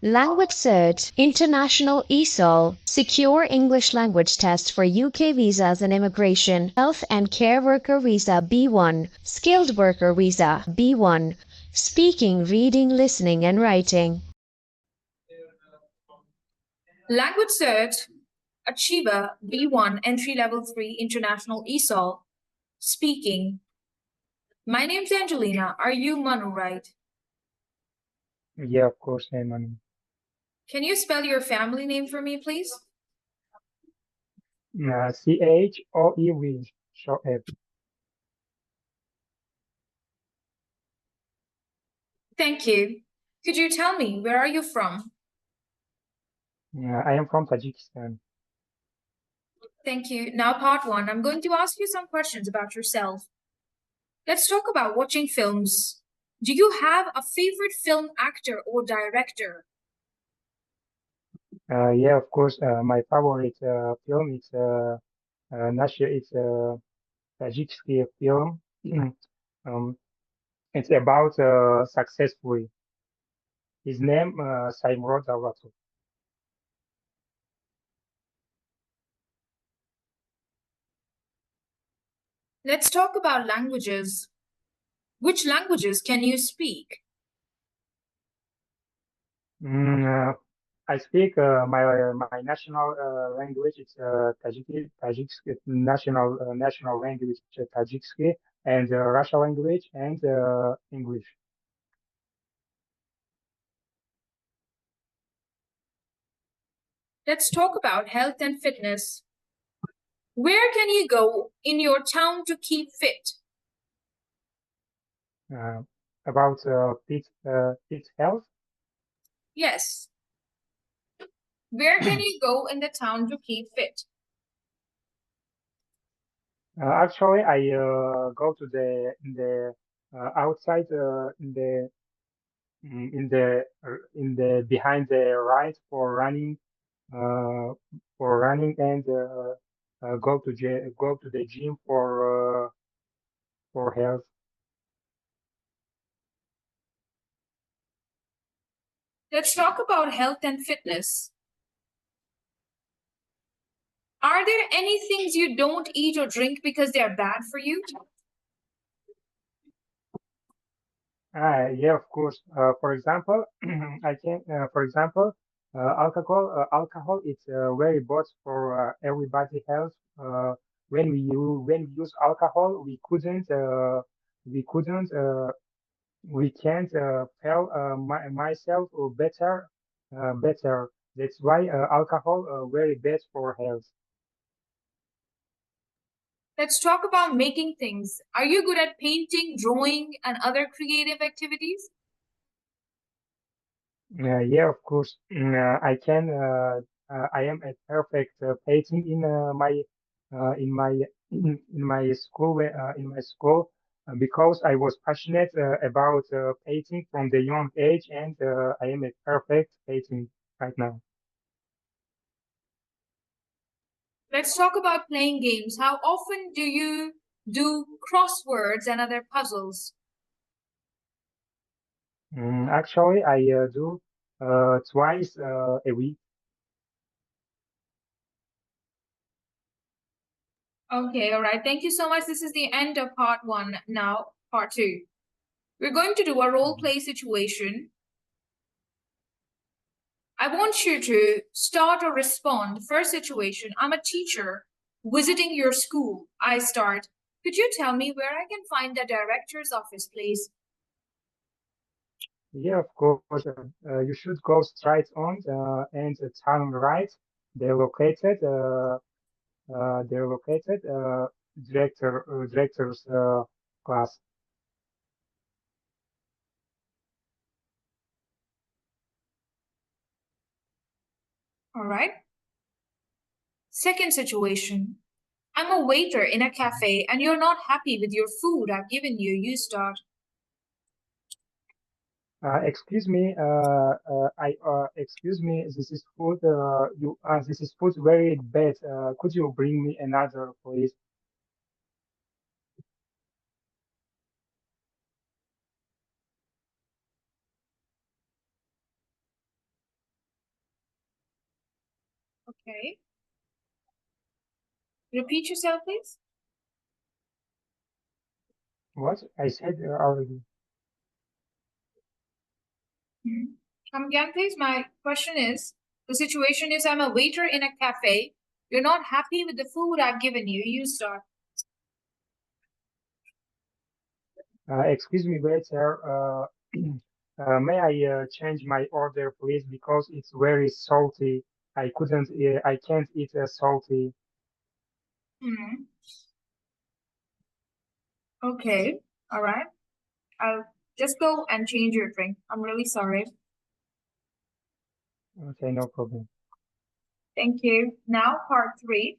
LanguageCert International ESOL Secure English Language Test for UK Visas and Immigration Health and Care Worker Visa B1 Skilled Worker Visa B1 Speaking, Reading, Listening and Writing. LanguageCert Achiever B1 Entry Level 3 International ESOL Speaking. My name's Angelina. Are you Manu, right? Yeah, of course, I'm Manu. Can you spell your family name for me, please? CHOEV, short F. Thank you. Could you tell me, where are you from? I am from Tajikistan. Thank you. Now, part one. I'm going to ask you some questions about yourself. Let's talk about watching films. Do you have a favorite film actor or director? Yeah, of course, my favorite film is it's a Tajikistan film. um, it's about successful. His name Saimro Dawatu. Let's talk about languages. Which languages can you speak? I speak my national language. It's Tajik national language, Tajikski, and Russian language and English. Let's talk about health and fitness. Where can you go in your town to keep fit? About pet health. Yes. Where can you go in the town to keep fit? Actually, I go to the outside in the behind the right uh, for running and go to the gym for health. Let's talk about health and fitness. Are there any things you don't eat or drink because they are bad for you? Yeah, of course. For example, I can, for example, alcohol is very bad for everybody health. When we use alcohol, we couldn't, we can't feel myself better. That's why alcohol very bad for health. Let's talk about making things. Are you good at painting, drawing, and other creative activities? Yeah, of course. I can. I am a perfect painting in my in my school because I was passionate about painting from the young age, and I am a perfect painting right now. Let's talk about playing games. How often do you do crosswords and other puzzles? Actually, I do twice a week. Okay, all right. Thank you so much. This is the end of part one. Now, part two. We're going to do a role play situation. I want you to start or respond. First situation, I'm a teacher visiting your school. I start. Could you tell me where I can find the director's office, please? Yeah, of course. You should go straight on and turn right. They're located. They're located director's class. All right. Second situation. I'm a waiter in a cafe and you're not happy with your food I've given you. You start. Excuse me. Excuse me. This is food. This is food very bad. Could you bring me another, please? Okay. Repeat yourself, please. What I said already. Come again, please. My question is, the situation is I'm a waiter in a cafe. You're not happy with the food I've given you. You start. Excuse me, waiter. May I change my order, please? Because it's very salty. I can't eat salty. Hmm. Okay. All right. I'll just go and change your drink. I'm really sorry. Okay, no problem. Thank you. Now part three.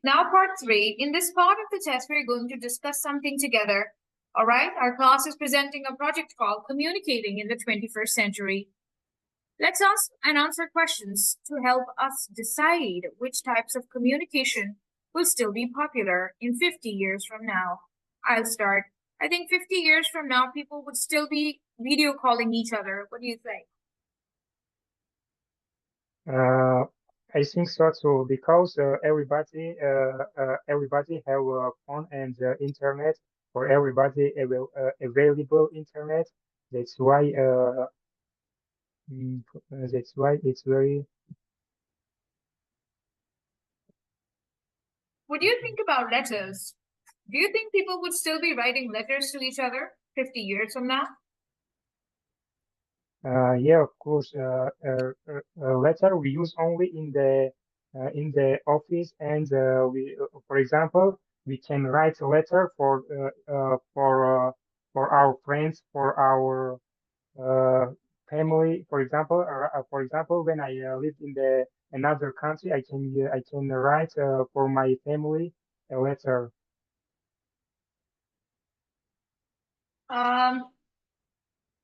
In this part of the test, we're going to discuss something together. All right. Our class is presenting a project called Communicating in the 21st Century. Let's ask and answer questions to help us decide which types of communication will still be popular in 50 years from now. I'll start. I think 50 years from now, people would still be video calling each other. What do you think? I think so too, because everybody have a phone and internet for everybody available internet. That's why that's why it's very. What do you think about letters? Do you think people would still be writing letters to each other 50 years from now? Yeah, of course. Letter we use only in the office, and for example, we can write a letter for our friends, for our family. For example, when I lived in the another country, I can write for my family a letter.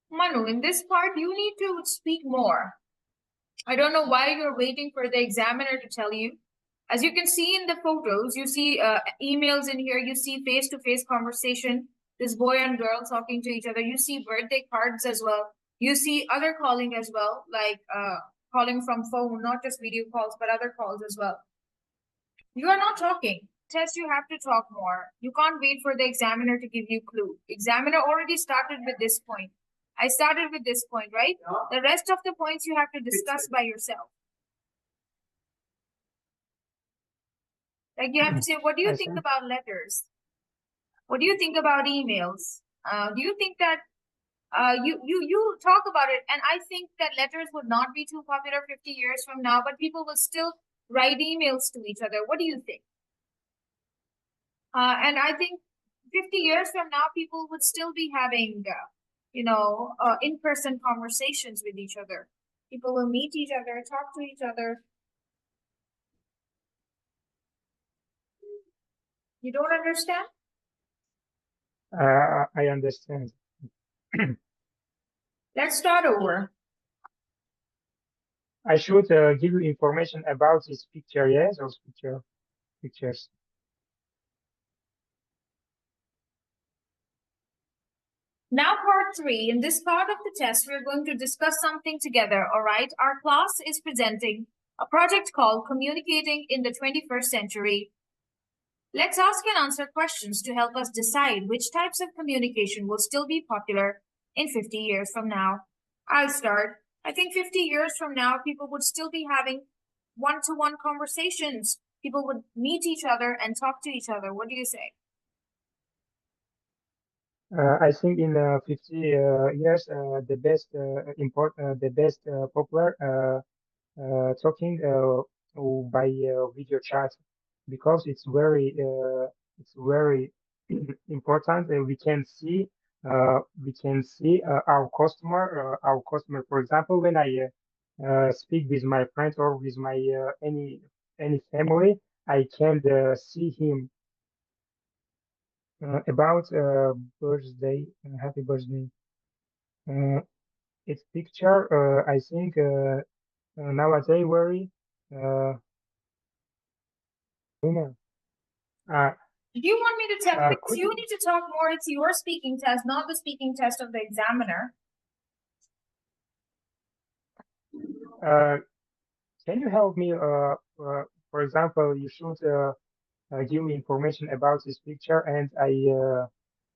Manu, in this part, you need to speak more. I don't know why you're waiting for the examiner to tell you. As you can see in the photos, you see emails in here, you see face-to-face conversation, this boy and girl talking to each other. You see birthday cards as well. You see other calling as well, like calling from phone, not just video calls, but other calls as well. You are not talking. Test, you have to talk more. You can't wait for the examiner to give you clue. Examiner already started with this point. I started with this point, right? The rest of the points you have to discuss by yourself. Like you have to say, what do you think about letters? What do you think about emails? Do you think that you talk about it? And I think that letters would not be too popular 50 years from now, but people will still write emails to each other. What do you think? And I think 50 years from now, people would still be having, in-person conversations with each other. People will meet each other, talk to each other. You don't understand? I understand. Let's start over. I should give you information about this picture, yes, those pictures. Now part three. In this part of the test, we're going to discuss something together, all right? Our class is presenting a project called Communicating in the 21st Century. Let's ask and answer questions to help us decide which types of communication will still be popular in 50 years from now. I'll start. I think 50 years from now, people would still be having one-to-one conversations. People would meet each other and talk to each other. What do you say? I think in 50 years, the best popular talking by video chat, because it's very important. We can see our customer. For example, when I speak with my friends or with my any family, I can see him about birthday, happy birthday. Its picture, I think nowadays very woman. Do you want me to tell? Because you need to talk more. It's your speaking test, not the speaking test of the examiner. Can you help me for example, you should give me information about this picture, and I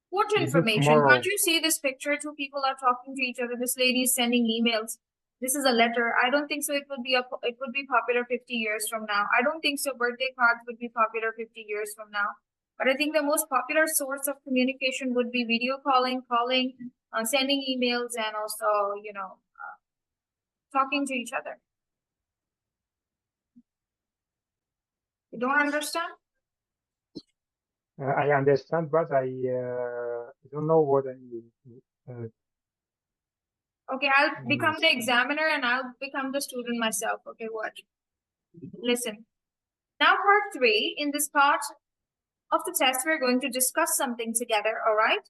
What do information? tomorrow. Can't you see this picture? Two people are talking to each other. This lady is sending emails. This is a letter. I don't think so. It would be popular 50 years from now. I don't think so. Birthday cards would be popular 50 years from now. But I think the most popular source of communication would be video calling, sending emails, and also, talking to each other. You don't understand? I understand, but I don't know what I. Okay, I'll become the examiner and I'll become the student myself. Okay, what? Listen. Now, part 3. In this part of the test, we're going to discuss something together, all right?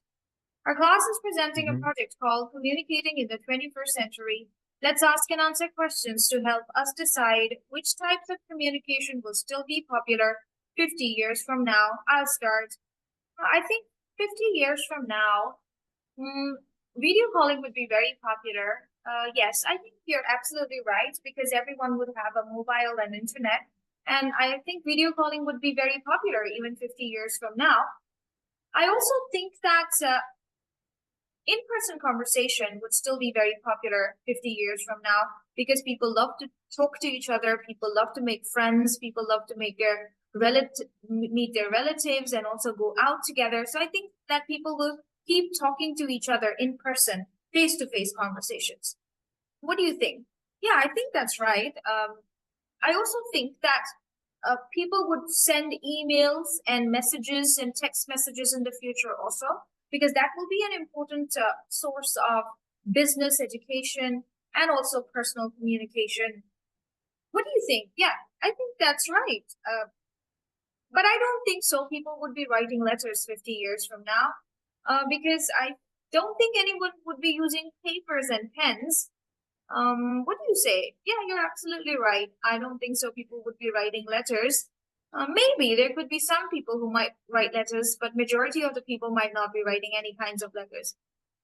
Our class is presenting a project called Communicating in the 21st Century. Let's ask and answer questions to help us decide which types of communication will still be popular 50 years from now. I'll start. I think 50 years from now, video calling would be very popular. Yes, I think you're absolutely right, because everyone would have a mobile and internet. And I think video calling would be very popular even 50 years from now. I also think that in-person conversation would still be very popular 50 years from now, because people love to talk to each other, people love to make friends, people love to meet their relatives and also go out together. So I think that people will keep talking to each other in person, face-to-face conversations. What do you think? Yeah, I think that's right. I also think that people would send emails and messages and text messages in the future also, because that will be an important source of business, education, and also personal communication. What do you think? Yeah, I think that's right. But I don't think so. People would be writing letters 50 years from now, because I don't think anyone would be using papers and pens. What do you say? Yeah, you're absolutely right. I don't think so. People would be writing letters. Maybe there could be some people who might write letters, but majority of the people might not be writing any kinds of letters.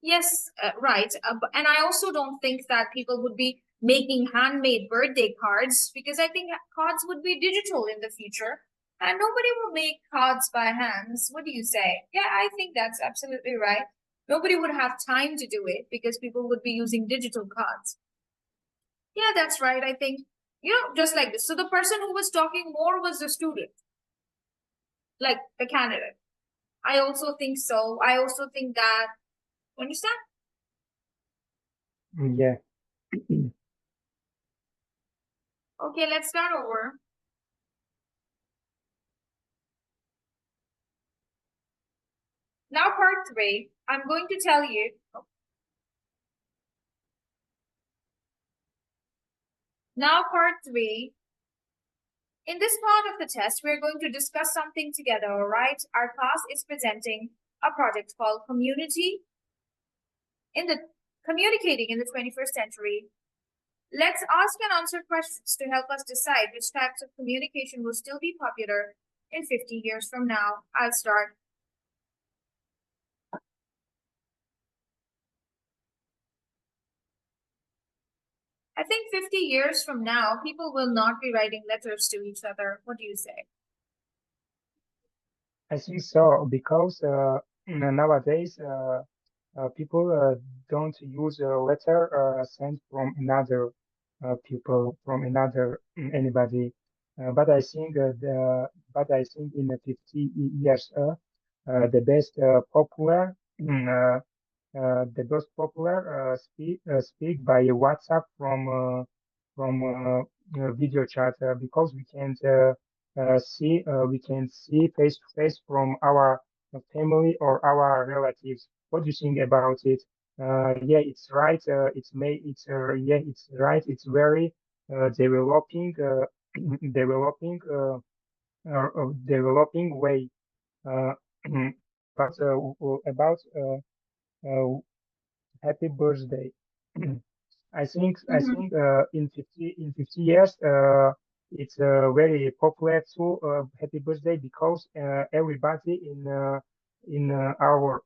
Yes, right. And I also don't think that people would be making handmade birthday cards, because I think cards would be digital in the future and nobody will make cards by hands. What do you say? Yeah, I think that's absolutely right. Nobody would have time to do it because people would be using digital cards. Yeah, that's right. I think, just like this. So the person who was talking more was the student, like the candidate. I also think so. I also think that, understand? Yeah. Okay, let's start over. Now, part 3, I'm going to tell you. Now, part 3. In this part of the test, we're going to discuss something together, all right? Our class is presenting a project called Communicating in the 21st Century. Let's ask and answer questions to help us decide which types of communication will still be popular in 50 years from now. I'll start. I think 50 years from now, people will not be writing letters to each other. What do you say? I think so, because nowadays people don't use a letter sent from another people, from another anybody. But I think in the 50 years the best popular speak by WhatsApp from video chat, because we can see face to face from our family or our relatives. What do you think about it? Yeah, it's right. It's right. It's very developing developing developing way. Uh, but about happy birthday. I think in 50 years it's very popular to happy birthday, because everybody in our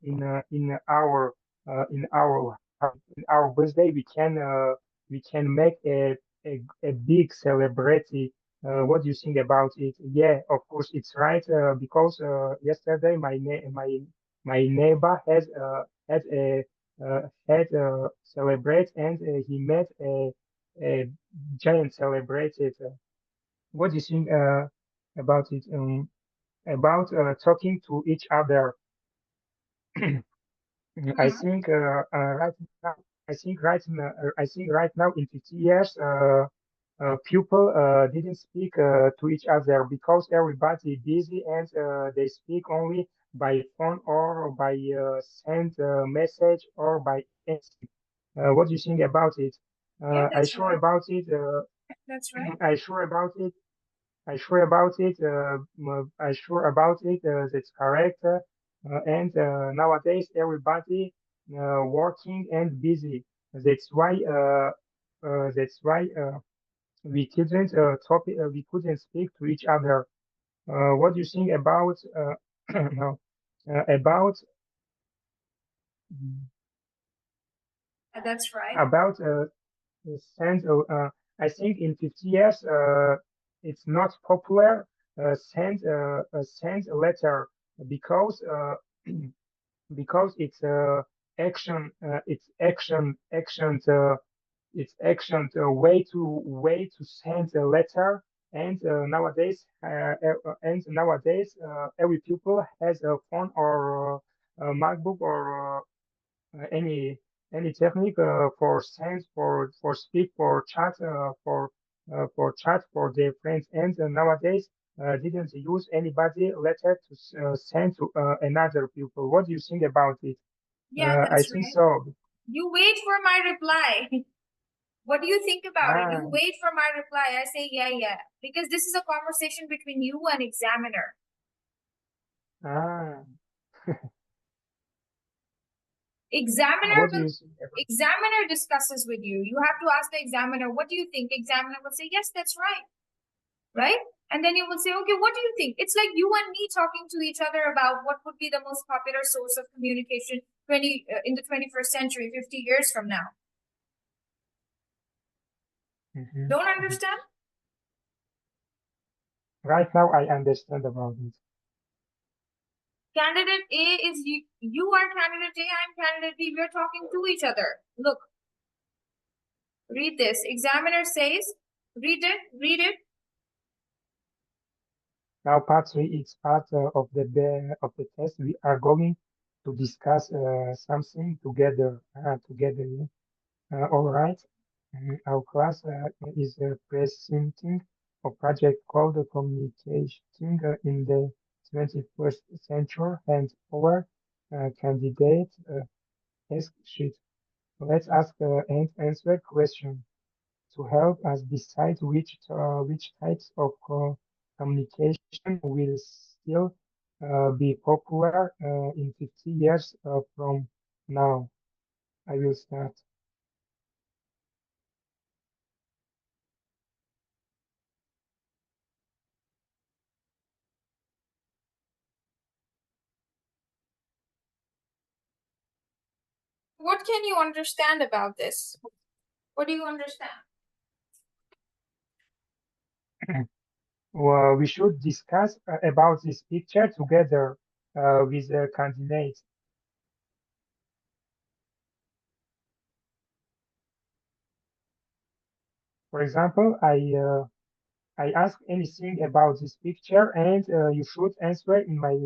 birthday we can make a big celebrity What do you think about it? Yeah, of course it's right. Because yesterday my neighbor had celebrate, and he made a giant celebrated. What do you think about it? About talking to each other. I think right now, I think right now in 50 years, people didn't speak to each other because everybody busy, and they speak only by phone or by send message or by anything. What do you think about it? Yeah, I that's sure right. about it. That's right. I sure about it. I sure about it. I sure about it. That's correct. And nowadays everybody working and busy. That's why. That's why we couldn't speak to each other. What do you think about no, about That's right. about send? I think in 50 years, it's not popular send a letter because because it's action way to send a letter, and every people has a phone or a MacBook or any technique for send for speak for chat for their friends, and nowadays didn't use anybody letter to send to another people. What do you think about it? Yeah, I that's think right. so. You wait for my reply. What do you think about it? Ah, You wait for my reply. I say, yeah, yeah. Because this is a conversation between you and examiner. ah. Examiner What do will you think about? examiner discusses with you. You have to ask the examiner, what do you think? Examiner will say, yes, that's right. Right? And then you will say, okay, what do you think? It's like you and me talking to each other about what would be the most popular source of communication in the 21st century, 50 years from now. Mhm. Don't understand? Right now, I understand about it. Candidate A is you are candidate A, I'm candidate B. We're talking to each other. Look, read this. Examiner says, read it. Now, part three is part of the test. We are going to discuss something together. Together. Yeah. All right. Our class is presenting a project called Communicating in the 21st Century, and our candidate task sheet. Let's ask and answer question to help us decide which types of communication will still be popular in 50 years from now. I will start. What can you understand about this? What do you understand? Well, we should discuss about this picture together with the candidates. For example, I ask anything about this picture, and you should answer in my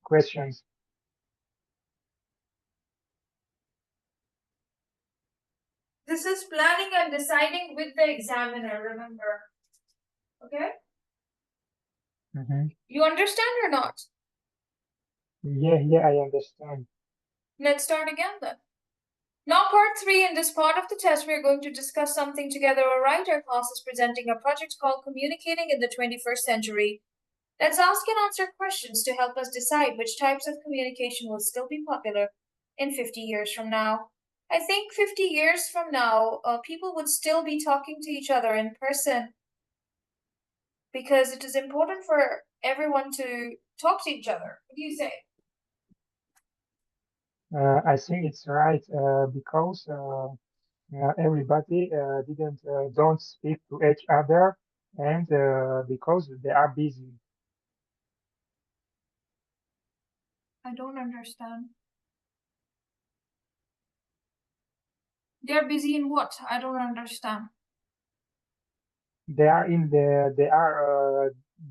questions. This is planning and deciding with the examiner, remember. Okay? Mhm. You understand or not? Yeah, I understand. Let's start again then. Now, part 3, in this part of the test, we're going to discuss something together, all right? Our class is presenting a project called Communicating in the 21st Century. Let's ask and answer questions to help us decide which types of communication will still be popular in 50 years from now. I think 50 years from now, people would still be talking to each other in person because it is important for everyone to talk to each other. What do you say? I think it's right because everybody don't speak to each other, and because they are busy. I don't understand. They're busy in what? I don't understand. They are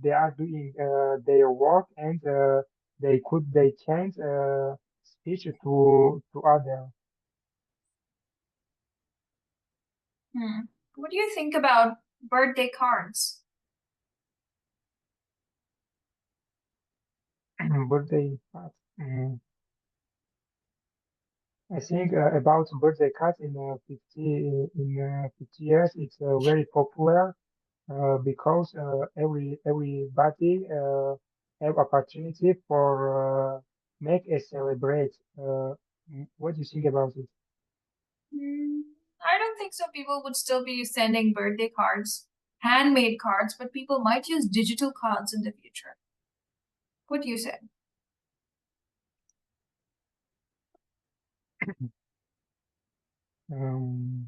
they are doing their work, and they can't speak to other. What do you think about birthday cards? Birthday cards. I think about birthday cards in 50 years, it's very popular because everybody have opportunity for make a celebrate. What do you think about it? I don't think so. People would still be sending birthday cards, handmade cards, but people might use digital cards in the future. What do you say? Um,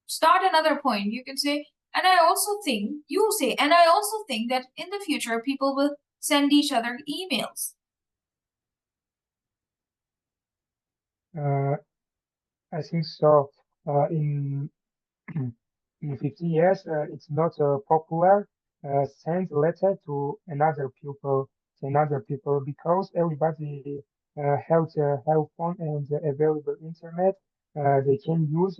Start another point. You can say, and I also think, you say, and I also think that in the future people will send each other emails. I think so. In in 50 years, it's not popular send letter to another people because everybody have phone and available internet. They can use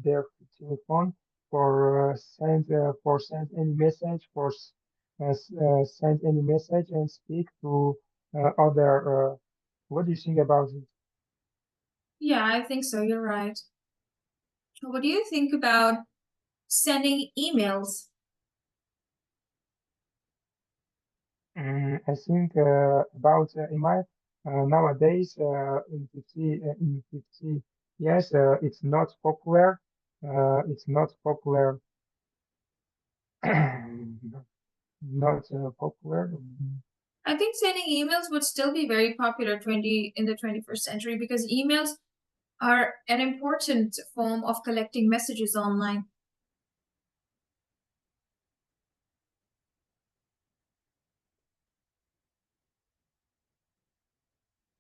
their telephone for send any message send any message and speak to other. What do you think about it? Yeah, I think so. You're right. What do you think about sending emails? I think about email nowadays in 50 years it's not popular. It's not popular. Not popular. I think sending emails would still be very popular in the 21st century because emails are an important form of collecting messages online.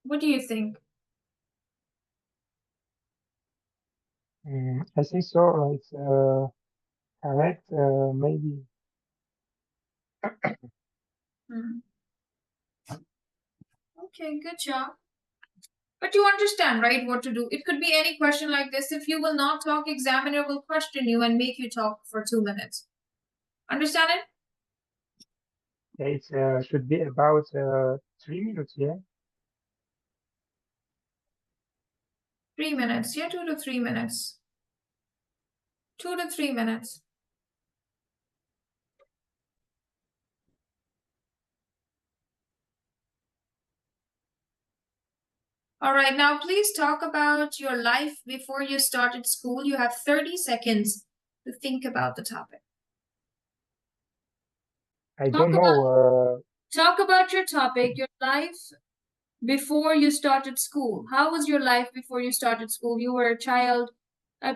What do you think? I think so. It's correct. Maybe. Hmm. Okay, good job. But you understand, right, what to do. It could be any question like this. If you will not talk, examiner will question you and make you talk for 2 minutes. Understand it? It should be about 3 minutes. Yeah. 3 minutes. Yeah, 2 to 3 minutes. 2 to 3 minutes. All right, now please talk about your life before you started school. You have 30 seconds to think about the topic. I don't know. Talk about your topic, your life before you started school. How was your life before you started school? You were a child. I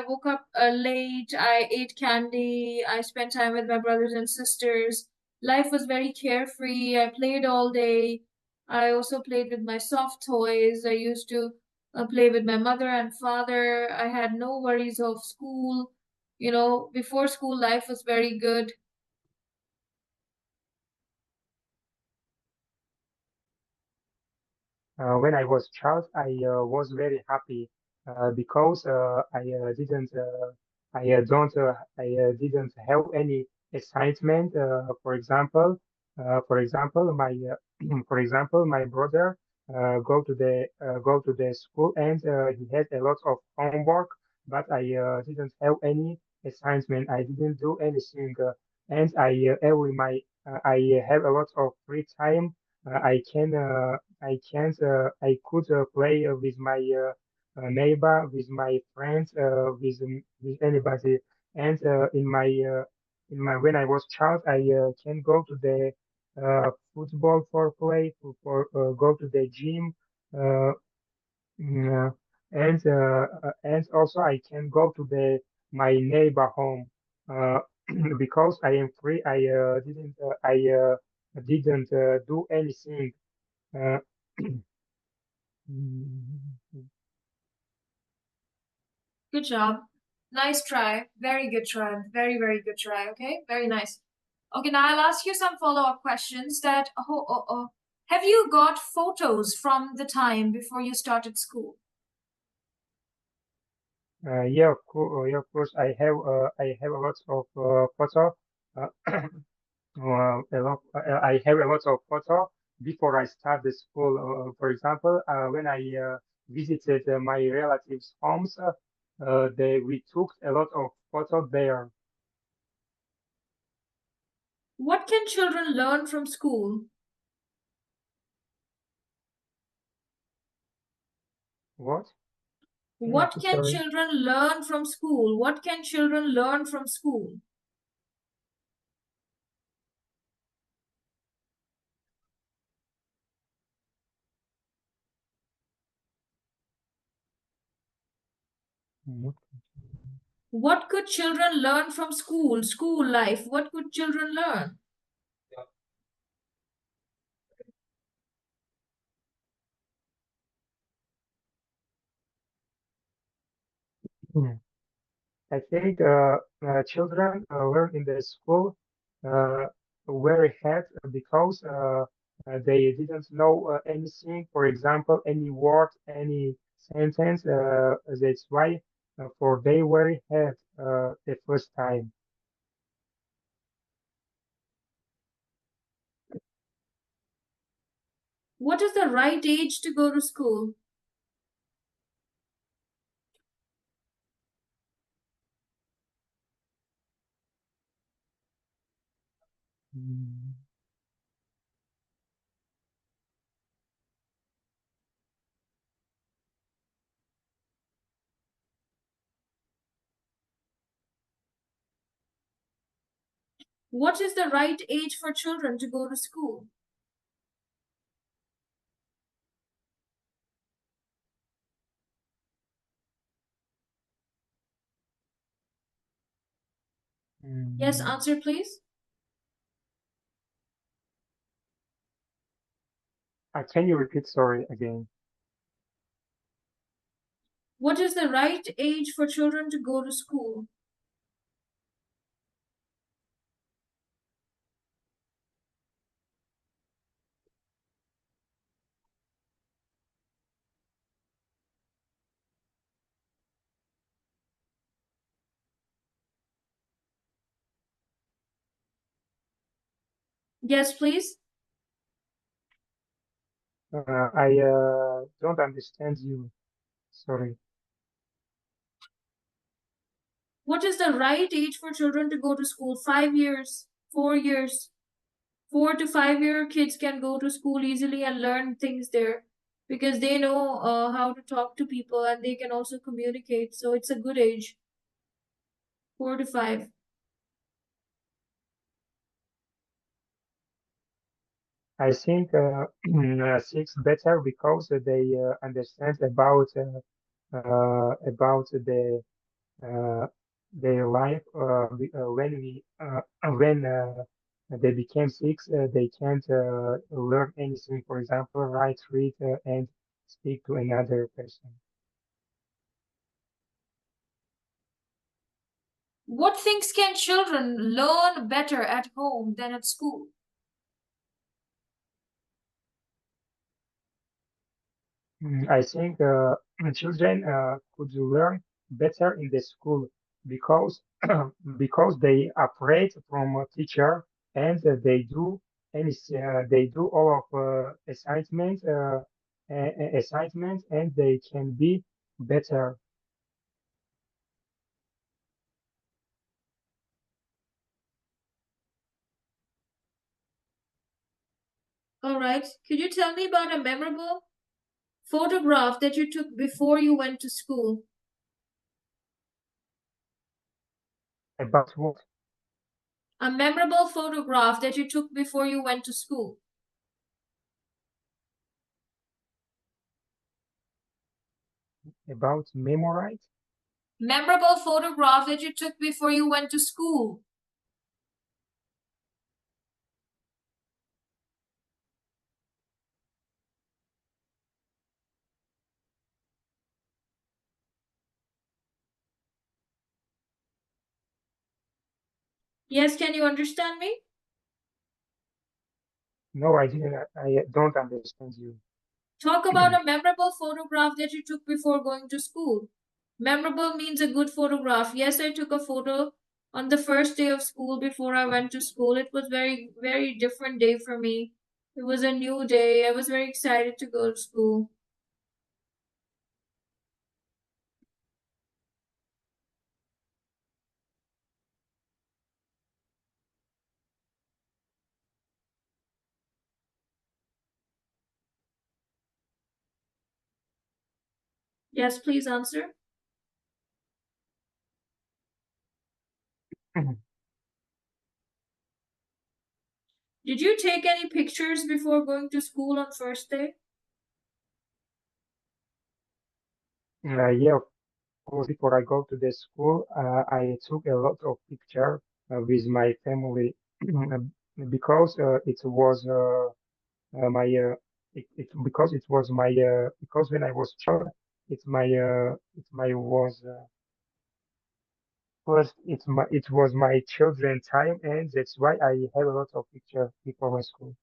woke up late. I ate candy. I spent time with my brothers and sisters. Life was very carefree. I played all day. I also played with my soft toys. I used to play with my mother and father. I had no worries of school. You know, before school life was very good. When I was child, I was very happy because I didn't have any excitement. For example, my for example, my brother go to the school and he had a lot of homework, but I didn't have any assignment. I didn't do anything, and I have a lot of free time. I could play with my neighbor, with my friends, with anybody. And when I was child, I can go to the football for play, for go to the gym. Uh, And also I can go to my neighbor home because I am free. I didn't do anything. Uh, Good job. Nice try. Very good try. Very, very good try. Okay, very nice. Okay, now I'll ask you some follow-up questions that, have you got photos from the time before you started school? yeah, of course. I have a lot of photo. Uh, I have a lot of photo before I start the school. For example, when I visited my relatives' homes, we took a lot of photos there. What can children learn from school? What? What can Sorry. children learn from school? What can children learn from school? Mhm. What could children learn from school? School life. What could children learn? Hmm. I think children learn in the school uh, very hard because they didn't know anything. For example, any word, any sentence. That's why for they very hard the first time. What is the right age to go to school? Mm. What is the right age for children to go to school? Yes, Mm. answer please. Can you repeat? Sorry again. What is the right age for children to go to school? Yes, please. I don't understand you. Sorry. What is the right age for children to go to school? 5 years, 4 years, 4 to 5 year kids can go to school easily and learn things there because they know how to talk to people and they can also communicate. So it's a good age, 4 to 5. I think six better because they understand about uh, their life. When they became six, they can't learn anything. For example, write, read, and speak to another person. What things can children learn better at home than at school? I think children could learn better in the school because because they afraid from a teacher and they do all of assignments and they can be better. All right. Could you tell me about a memorable photograph that you took before you went to school? About what? A memorable photograph that you took before you went to school. About memorize? Memorable photograph that you took before you went to school. Yes, can you understand me? No, I didn't. I don't understand you. Talk about a memorable photograph that you took before going to school. Memorable means a good photograph. Yes, I took a photo on the first day of school before I went to school. It was very different day for me. It was a new day. I was very excited to go to school. Yes, please answer. Did you take any pictures before going to school on first day? Yeah, of course, before I go to the school, I took a lot of picture with my family because it was my because it was my because when I was child, it's my was first it was my children time, and that's why I have a lot of picture before my school.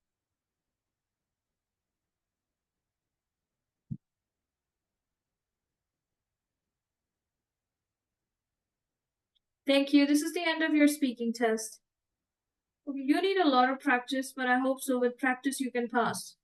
Thank you. This is the end of your speaking test. You need a lot of practice, but I hope so. With practice, you can pass.